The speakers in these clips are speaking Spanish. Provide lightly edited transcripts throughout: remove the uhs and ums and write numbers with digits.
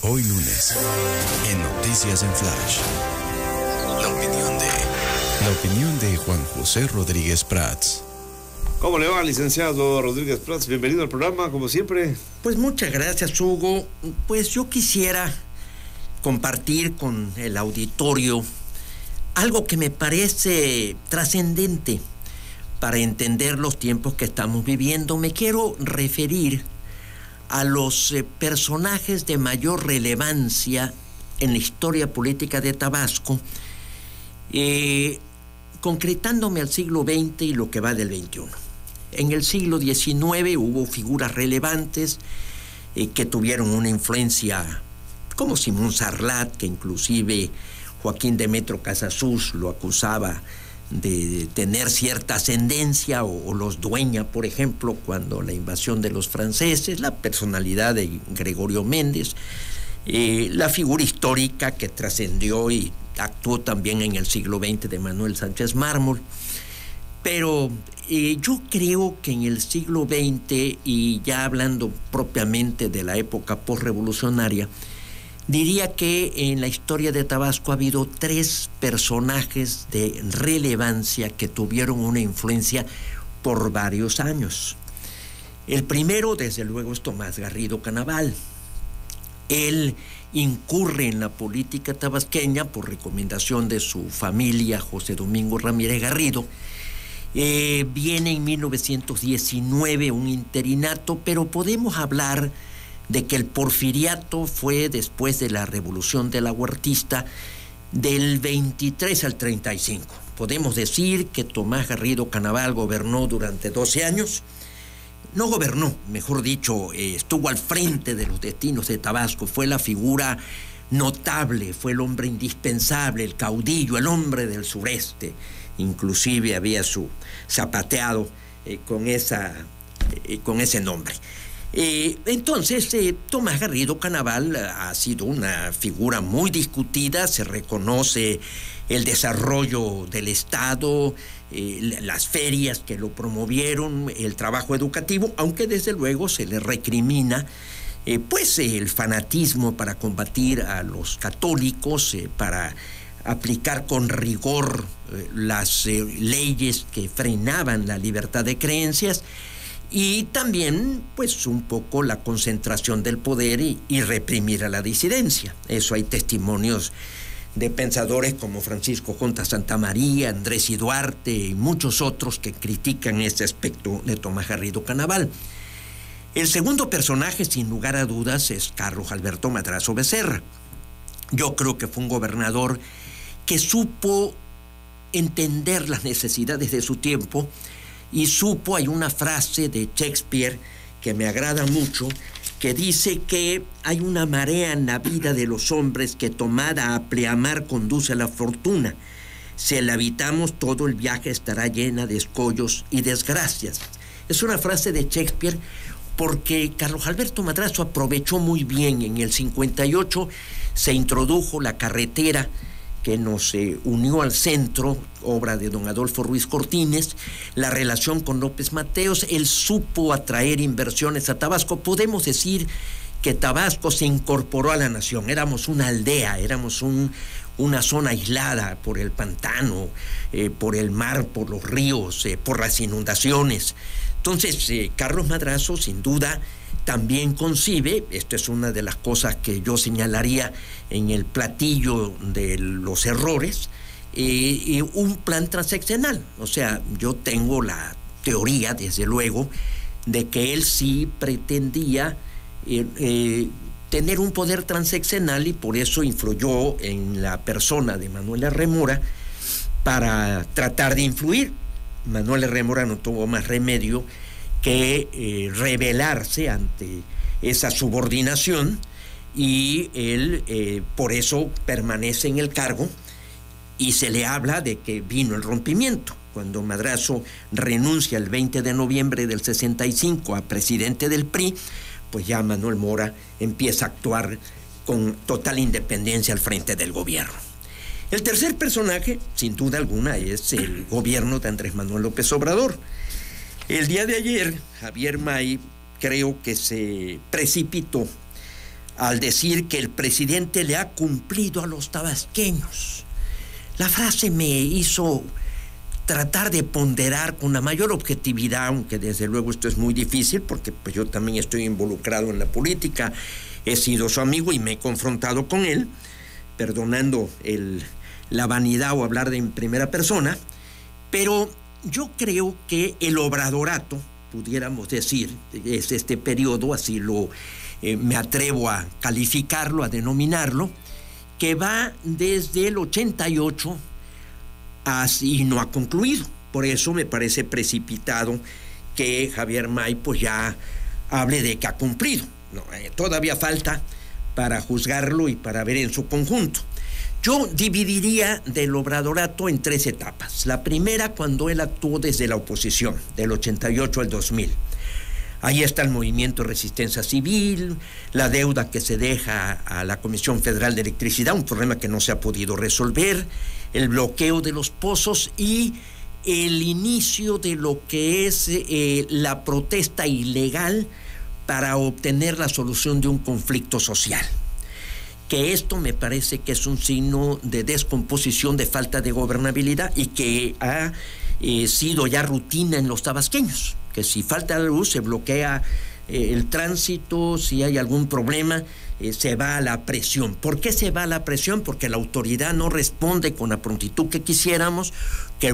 Hoy lunes, en Noticias en Flash, la opinión de Juan José Rodríguez Prats. ¿Cómo le va, licenciado Rodríguez Prats? Bienvenido al programa, como siempre. Pues muchas gracias, Hugo. Pues yo quisiera compartir con el auditorio algo que me parece trascendente para entender los tiempos que estamos viviendo. Me quiero referir a los personajes de mayor relevancia en la historia política de Tabasco, concretándome al siglo XX y lo que va del XXI. En el siglo XIX hubo figuras relevantes que tuvieron una influencia, como Simón Sarlat, que inclusive Joaquín Demetrio Casasus lo acusaba de tener cierta ascendencia, o los Dueña, por ejemplo, cuando la invasión de los franceses, la personalidad de Gregorio Méndez, la figura histórica que trascendió y actuó también en el siglo XX de Manuel Sánchez Mármol. Pero yo creo que en el siglo XX, y ya hablando propiamente de la época postrevolucionaria, diría que en la historia de Tabasco ha habido tres personajes de relevancia que tuvieron una influencia por varios años. El primero, desde luego, es Tomás Garrido Canaval. Él incurre en la política tabasqueña por recomendación de su familia, José Domingo Ramírez Garrido. Viene en 1919 un interinato, pero podemos hablar de que el porfiriato fue después de la Revolución de la Huertista, del 23 al 35. Podemos decir que Tomás Garrido Canaval gobernó durante 12 años. No gobernó, mejor dicho, estuvo al frente de los destinos de Tabasco. Fue la figura notable, fue el hombre indispensable, el caudillo, el hombre del sureste. Inclusive había zapateado con ese nombre. Entonces, Tomás Garrido Canaval ha sido una figura muy discutida. Se reconoce el desarrollo del Estado, las ferias que lo promovieron, el trabajo educativo, aunque desde luego se le recrimina el fanatismo para combatir a los católicos, para aplicar con rigor las leyes que frenaban la libertad de creencias, y también pues un poco la concentración del poder y reprimir a la disidencia. Eso hay testimonios de pensadores como Francisco Jonta Santamaría, Andrés y Duarte y muchos otros que critican este aspecto de Tomás Garrido Canaval. El segundo personaje, sin lugar a dudas, es Carlos Alberto Madrazo Becerra. Yo creo que fue un gobernador que supo entender las necesidades de su tiempo y hay una frase de Shakespeare que me agrada mucho, que dice que hay una marea en la vida de los hombres que tomada a pleamar conduce a la fortuna. Si la habitamos, todo el viaje estará llena de escollos y desgracias. Es una frase de Shakespeare porque Carlos Alberto Madrazo aprovechó muy bien. En el 58 se introdujo la carretera que nos unió al centro, obra de don Adolfo Ruiz Cortines, la relación con López Mateos. Él supo atraer inversiones a Tabasco. Podemos decir que Tabasco se incorporó a la nación. Éramos una aldea, éramos una zona aislada por el pantano, por el mar, por los ríos, por las inundaciones. Entonces, Carlos Madrazo, sin duda, también concibe, esto es una de las cosas que yo señalaría en el platillo de los errores, un plan transeccional. O sea, yo tengo la teoría, desde luego, de que él sí pretendía tener un poder transeccional, y por eso influyó en la persona de Manuel R. Mora para tratar de influir. Manuel R. Mora no tuvo más remedio que rebelarse ante esa subordinación, y él por eso permanece en el cargo, y se le habla de que vino el rompimiento. Cuando Madrazo renuncia el 20 de noviembre del 65 a presidente del PRI, pues ya Manuel Mora empieza a actuar con total independencia al frente del gobierno. El tercer personaje, sin duda alguna, es el gobierno de Andrés Manuel López Obrador. El día de ayer, Javier May creo que se precipitó al decir que el presidente le ha cumplido a los tabasqueños. La frase me hizo tratar de ponderar con la mayor objetividad, aunque desde luego esto es muy difícil, porque pues yo también estoy involucrado en la política, he sido su amigo y me he confrontado con él, perdonando la vanidad o hablar en primera persona, pero yo creo que el obradorato, pudiéramos decir, es este periodo, así me atrevo a calificarlo, a denominarlo, que va desde el 88 así no ha concluido. Por eso me parece precipitado que Javier May pues ya hable de que ha cumplido. No, todavía falta para juzgarlo y para ver en su conjunto. Yo dividiría del obradorato en 3 etapas. La primera, cuando él actuó desde la oposición, del 88 al 2000. Ahí está el movimiento de resistencia civil, la deuda que se deja a la Comisión Federal de Electricidad, un problema que no se ha podido resolver, el bloqueo de los pozos y el inicio de lo que es la protesta ilegal para obtener la solución de un conflicto social. Que esto me parece que es un signo de descomposición, de falta de gobernabilidad y que ha sido ya rutina en los tabasqueños, que si falta la luz se bloquea el tránsito, si hay algún problema se va a la presión. ¿Por qué se va a la presión? Porque la autoridad no responde con la prontitud que quisiéramos,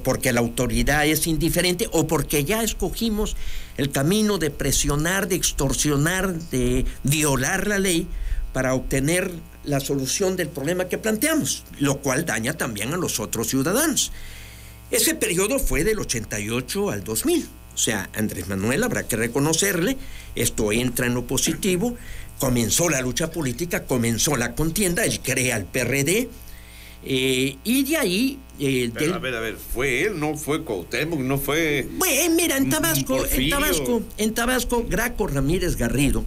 porque la autoridad es indiferente o porque ya escogimos el camino de presionar, de extorsionar, de violar la ley para obtener la solución del problema que planteamos, lo cual daña también a los otros ciudadanos. Ese periodo fue del 88 al 2000. O sea, Andrés Manuel, habrá que reconocerle, esto entra en lo positivo, comenzó la lucha política, comenzó la contienda, él crea el PRD, y de ahí... Pero, a ver, ¿fue él? ¿No fue Cuauhtémoc? ¿No fue...? Bueno, mira, en Tabasco, Graco Ramírez Garrido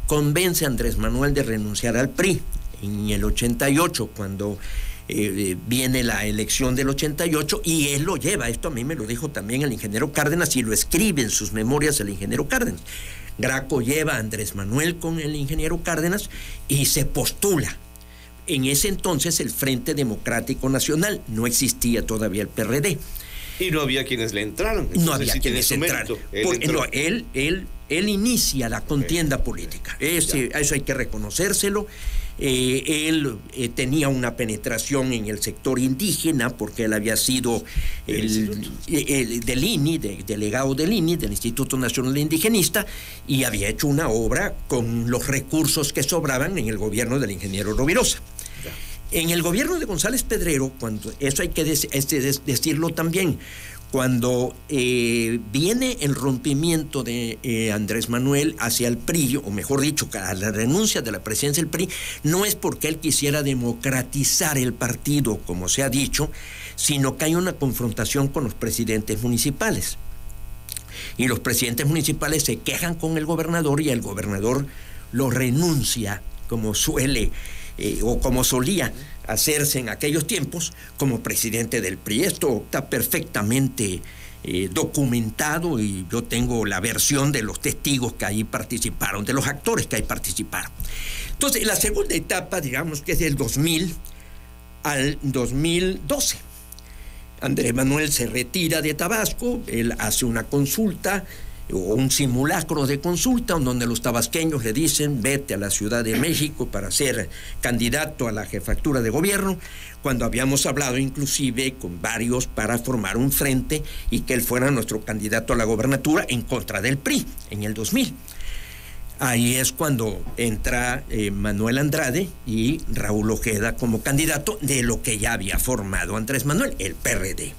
convence a Andrés Manuel de renunciar al PRI en el 88, cuando... viene la elección del 88 y él lo lleva, esto a mí me lo dijo también el ingeniero Cárdenas y lo escribe en sus memorias el ingeniero Cárdenas. Graco lleva a Andrés Manuel con el ingeniero Cárdenas y se postula. En ese entonces el Frente Democrático Nacional, no existía todavía el PRD. Y no había quienes le entraron. Entonces, no había quienes entraron. Él inicia la contienda política. Eso hay que reconocérselo. Él tenía una penetración en el sector indígena porque él había sido del INI, delegado del INI, del Instituto Nacional Indigenista, y había hecho una obra con los recursos que sobraban en el gobierno del ingeniero Rovirosa. En el gobierno de González Pedrero, cuando eso hay que decirlo también, cuando viene el rompimiento de Andrés Manuel hacia el PRI, o mejor dicho, a la renuncia de la presidencia del PRI, no es porque él quisiera democratizar el partido, como se ha dicho, sino que hay una confrontación con los presidentes municipales. Y los presidentes municipales se quejan con el gobernador y el gobernador lo renuncia, como suele o como solía hacerse en aquellos tiempos como presidente del PRI. Esto está perfectamente documentado y yo tengo la versión de los testigos que ahí participaron, de los actores que ahí participaron. Entonces, la segunda etapa, digamos que es del 2000 al 2012. Andrés Manuel se retira de Tabasco, él hace una consulta o un simulacro de consulta donde los tabasqueños le dicen vete a la Ciudad de México para ser candidato a la jefatura de gobierno, cuando habíamos hablado inclusive con varios para formar un frente y que él fuera nuestro candidato a la gobernatura en contra del PRI en el 2000. Ahí es cuando entra Manuel Andrade y Raúl Ojeda como candidato de lo que ya había formado Andrés Manuel, el PRD.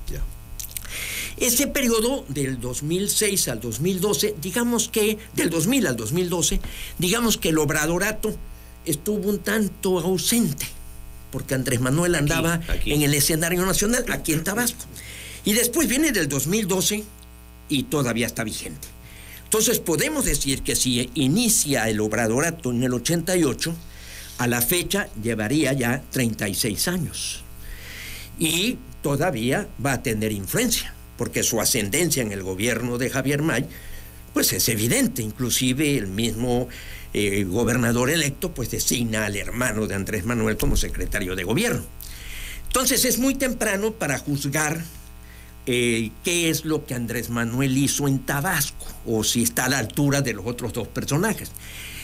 Ese periodo del 2006 al 2012, digamos que, del 2000 al 2012, digamos que el obradorato estuvo un tanto ausente, porque Andrés Manuel andaba aquí en el escenario nacional, aquí en Tabasco. Y después viene del 2012 y todavía está vigente. Entonces podemos decir que si inicia el obradorato en el 88, a la fecha llevaría ya 36 años. Y todavía va a tener influencia, porque su ascendencia en el gobierno de Javier May, pues es evidente. Inclusive el mismo gobernador electo, pues designa al hermano de Andrés Manuel como secretario de gobierno. Entonces es muy temprano para juzgar qué es lo que Andrés Manuel hizo en Tabasco, o si está a la altura de los otros dos personajes.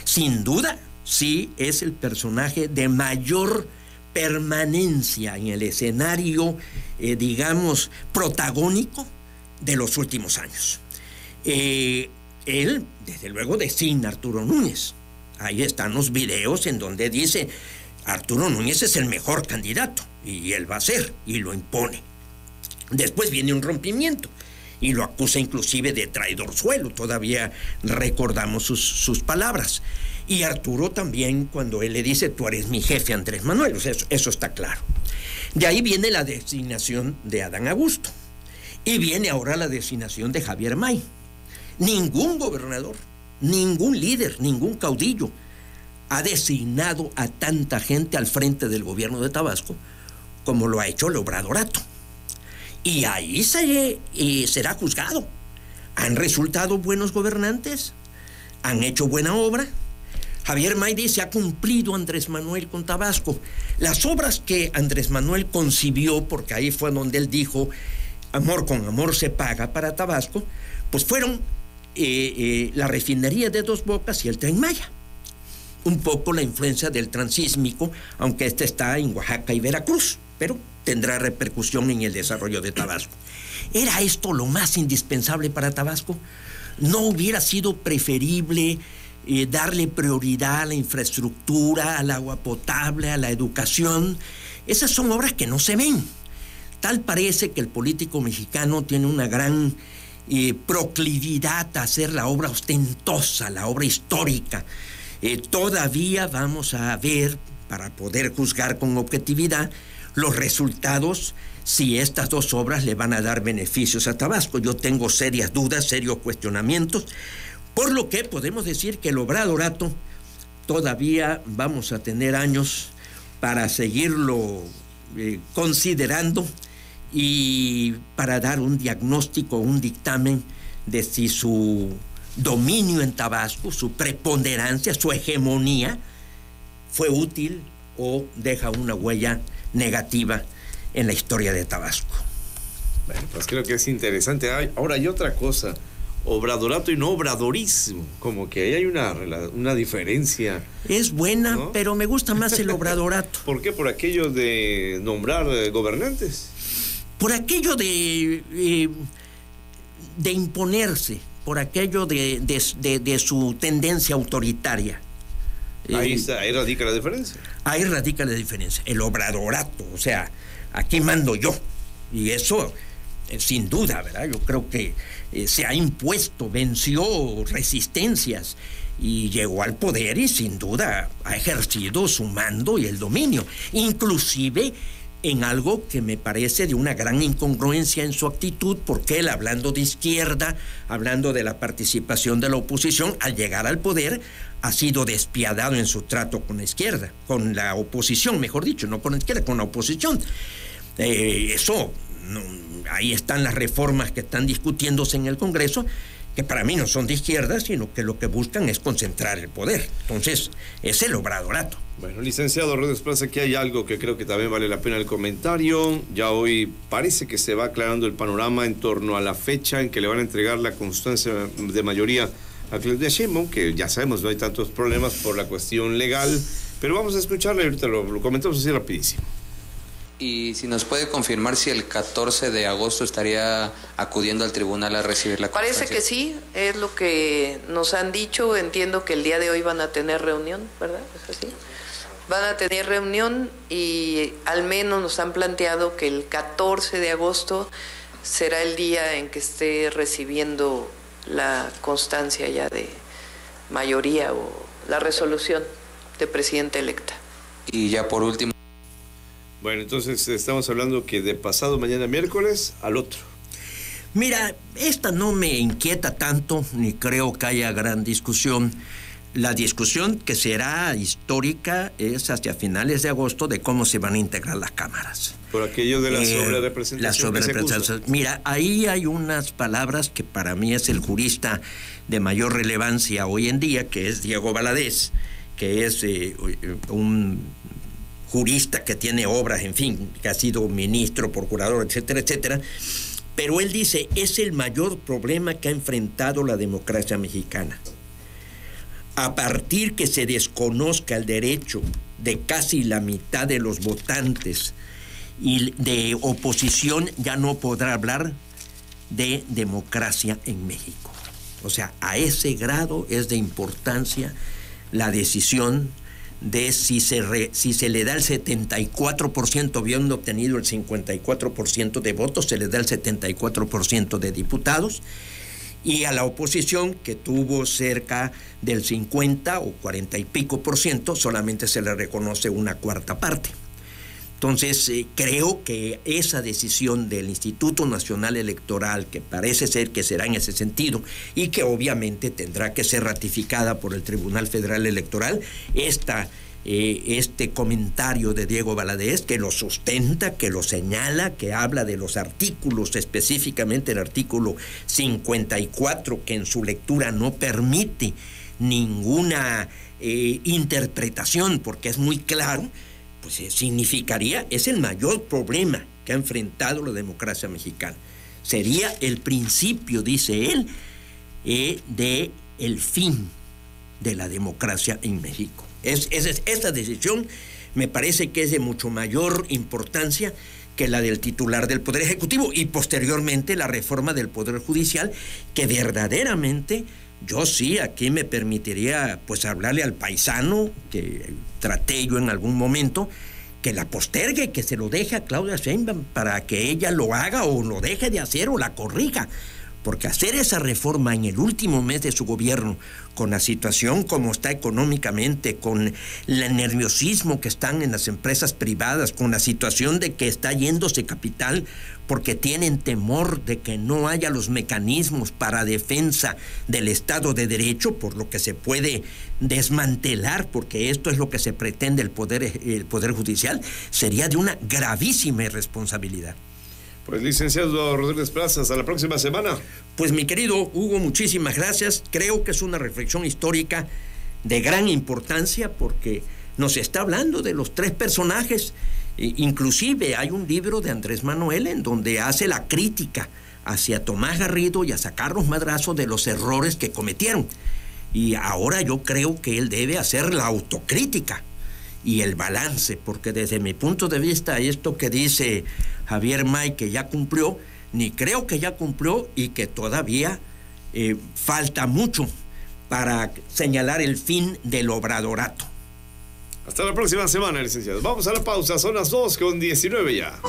Sin duda, sí es el personaje de mayor permanencia en el escenario, digamos, protagónico de los últimos años. Él, desde luego, designa a Arturo Núñez. Ahí están los videos en donde dice: Arturo Núñez es el mejor candidato, y él va a ser, y lo impone. Después viene un rompimiento, y lo acusa inclusive de traidorzuelo. Todavía recordamos sus palabras. Y Arturo también, cuando él le dice: tú eres mi jefe, Andrés Manuel. O sea, eso está claro. De ahí viene la designación de Adán Augusto. Y viene ahora la designación de Javier May. Ningún gobernador, ningún líder, ningún caudillo ha designado a tanta gente al frente del gobierno de Tabasco como lo ha hecho el Obradorato. Y ahí será juzgado. ¿Han resultado buenos gobernantes? ¿Han hecho buena obra? Javier May dice: ha cumplido Andrés Manuel con Tabasco. Las obras que Andrés Manuel concibió, porque ahí fue donde él dijo: amor con amor se paga para Tabasco, pues fueron la refinería de Dos Bocas y el Tren Maya. Un poco la influencia del transísmico, aunque este está en Oaxaca y Veracruz, pero tendrá repercusión en el desarrollo de Tabasco. ¿Era esto lo más indispensable para Tabasco? ¿No hubiera sido preferible darle prioridad a la infraestructura, al agua potable, a la educación? Esas son obras que no se ven. Tal parece que el político mexicano tiene una gran proclividad a hacer la obra ostentosa, la obra histórica. Todavía vamos a ver, para poder juzgar con objetividad, los resultados, si estas dos obras le van a dar beneficios a Tabasco. Yo tengo serias dudas, serios cuestionamientos, por lo que podemos decir que el Obradorato todavía vamos a tener años para seguirlo considerando y para dar un diagnóstico, un dictamen de si su dominio en Tabasco, su preponderancia, su hegemonía fue útil o deja una huella negativa en la historia de Tabasco. Bueno, pues creo que es interesante. Ahora hay otra cosa: obradorato y no obradorismo, como que ahí hay una diferencia. Es buena, ¿no? Pero me gusta más el obradorato. ¿Por qué? ¿Por aquello de nombrar gobernantes? Por aquello de imponerse, por aquello de su tendencia autoritaria. Ahí radica la diferencia. Ahí radica la diferencia. El obradorato, o sea, aquí mando yo. Y eso, sin duda, ¿verdad? Yo creo que se ha impuesto, venció resistencias y llegó al poder y sin duda ha ejercido su mando y el dominio. Inclusive en algo que me parece de una gran incongruencia en su actitud, porque él, hablando de izquierda, hablando de la participación de la oposición, al llegar al poder ha sido despiadado en su trato con la izquierda, con la oposición, mejor dicho, no con la izquierda, con la oposición. Ahí están las reformas que están discutiéndose en el Congreso, que para mí no son de izquierda, sino que lo que buscan es concentrar el poder. Entonces, es el obradorato. Bueno, licenciado Rodríguez Prats, aquí hay algo que creo que también vale la pena el comentario. Ya hoy parece que se va aclarando el panorama en torno a la fecha en que le van a entregar la constancia de mayoría a Claudia Sheinbaum, que ya sabemos, no hay tantos problemas por la cuestión legal, pero vamos a escucharle, ahorita lo comentamos así rapidísimo. Y si nos puede confirmar si el 14 de agosto estaría acudiendo al tribunal a recibir la constancia. Parece que sí, es lo que nos han dicho. Entiendo que el día de hoy van a tener reunión, ¿verdad? ¿Es así? Van a tener reunión y al menos nos han planteado que el 14 de agosto será el día en que esté recibiendo la constancia ya de mayoría o la resolución de presidenta electa. Y ya por último. Bueno, entonces estamos hablando que de pasado mañana miércoles al otro. Mira, esta no me inquieta tanto, ni creo que haya gran discusión. La discusión que será histórica es hacia finales de agosto de cómo se van a integrar las cámaras. Por aquello de la sobrerepresentación. Mira, ahí hay unas palabras que para mí es el jurista de mayor relevancia hoy en día, que es Diego Valadez, que es un jurista que tiene obras, en fin, que ha sido ministro, procurador, etcétera, etcétera. Pero él dice, es el mayor problema que ha enfrentado la democracia mexicana. A partir que se desconozca el derecho de casi la mitad de los votantes y de oposición, ya no podrá hablar de democracia en México. O sea, a ese grado es de importancia la decisión de si se le da el 74%, habiendo obtenido el 54% de votos, se le da el 74% de diputados, y a la oposición, que tuvo cerca del 50 o 40 y pico por ciento, solamente se le reconoce una cuarta parte. Entonces, creo que esa decisión del Instituto Nacional Electoral, que parece ser que será en ese sentido y que obviamente tendrá que ser ratificada por el Tribunal Federal Electoral, este comentario de Diego Valadez, que lo sustenta, que lo señala, que habla de los artículos, específicamente el artículo 54, que en su lectura no permite ninguna interpretación, porque es muy claro, pues significaría, es el mayor problema que ha enfrentado la democracia mexicana. Sería el principio, dice él, de el fin de la democracia en México. Esta decisión me parece que es de mucho mayor importancia que la del titular del Poder Ejecutivo y posteriormente la reforma del Poder Judicial, que verdaderamente yo sí aquí me permitiría pues hablarle al paisano, que traté yo en algún momento, que la postergue, que se lo deje a Claudia Sheinbaum para que ella lo haga o lo deje de hacer o la corrija. Porque hacer esa reforma en el último mes de su gobierno, con la situación como está económicamente, con el nerviosismo que están en las empresas privadas, con la situación de que está yéndose capital porque tienen temor de que no haya los mecanismos para defensa del Estado de Derecho, por lo que se puede desmantelar, porque esto es lo que se pretende el Poder Judicial, sería de una gravísima irresponsabilidad. Pues licenciado Rodríguez Prat, hasta la próxima semana. Pues mi querido Hugo, muchísimas gracias. Creo que es una reflexión histórica de gran importancia porque nos está hablando de los tres personajes. Inclusive hay un libro de Andrés Manuel en donde hace la crítica hacia Tomás Garrido y a Carlos Madrazo de los errores que cometieron. Y ahora yo creo que él debe hacer la autocrítica y el balance, porque desde mi punto de vista esto que dice Javier May que ya cumplió, ni creo que ya cumplió y que todavía falta mucho para señalar el fin del obradorato. Hasta la próxima semana, licenciado. Vamos a la pausa, son las 2:19 ya.